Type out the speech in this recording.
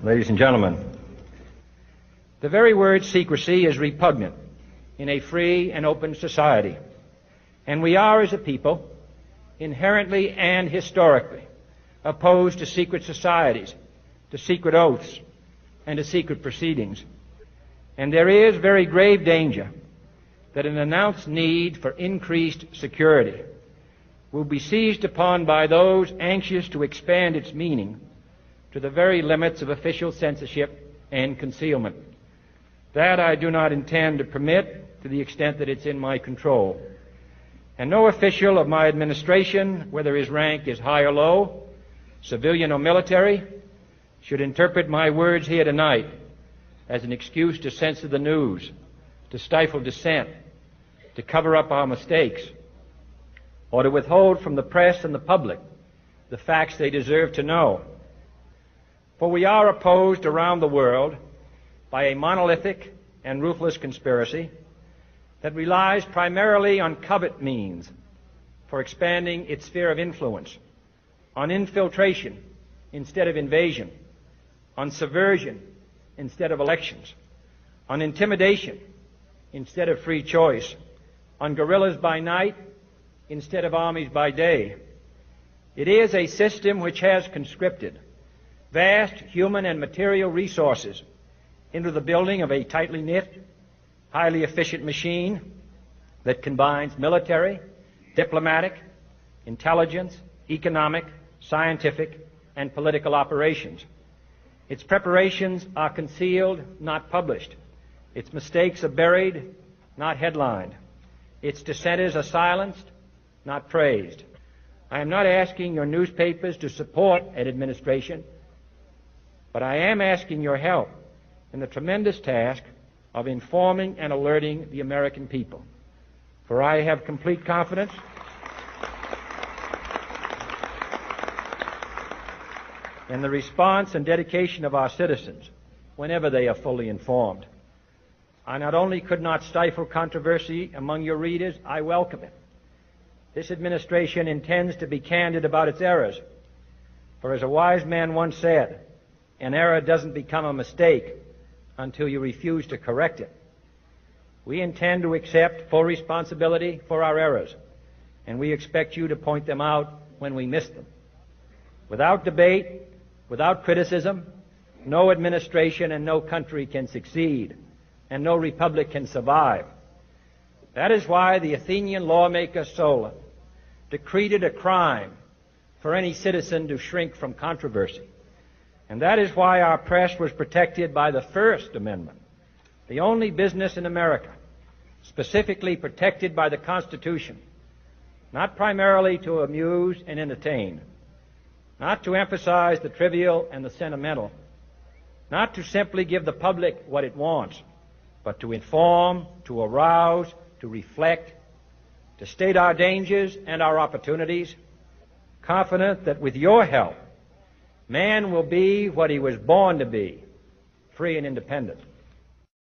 Ladies and gentlemen, the very word secrecy is repugnant in a free and open society, and we are, as a people, inherently and historically opposed to secret societies, to secret oaths, and to secret proceedings. And there is very grave danger that an announced need for increased security will be seized upon by those anxious to expand its meaning to the very limits of official censorship and concealment. That I do not intend to permit to the extent that it's in my control. And no official of my administration, whether his rank is high or low, civilian or military, should interpret my words here tonight as an excuse to censor the news, to stifle dissent, to cover up our mistakes, or to withhold from the press and the public the facts they deserve to know. For we are opposed around the world by a monolithic and ruthless conspiracy that relies primarily on covert means for expanding its sphere of influence, on infiltration instead of invasion, on subversion instead of elections, on intimidation instead of free choice, on guerrillas by night instead of armies by day. It is a system which has conscripted vast human and material resources into the building of a tightly knit, highly efficient machine that combines military, diplomatic, intelligence, economic, scientific, and political operations. Its preparations are concealed, not published. Its mistakes are buried, not headlined. Its dissenters are silenced, not praised. I am not asking your newspapers to support an administration, but I am asking your help in the tremendous task of informing and alerting the American people. For I have complete confidence in the response and dedication of our citizens whenever they are fully informed. I not only could not stifle controversy among your readers, I welcome it. This administration intends to be candid about its errors. For as a wise man once said, an error doesn't become a mistake until you refuse to correct it. We intend to accept full responsibility for our errors, and we expect you to point them out when we miss them. Without debate, without criticism, no administration and no country can succeed, and no republic can survive. That is why the Athenian lawmaker Solon decreed it a crime for any citizen to shrink from controversy. And that is why our press was protected by the First Amendment, the only business in America specifically protected by the Constitution, not primarily to amuse and entertain, not to emphasize the trivial and the sentimental, not to simply give the public what it wants, but to inform, to arouse, to reflect, to state our dangers and our opportunities, confident that with your help, man will be what he was born to be, free and independent.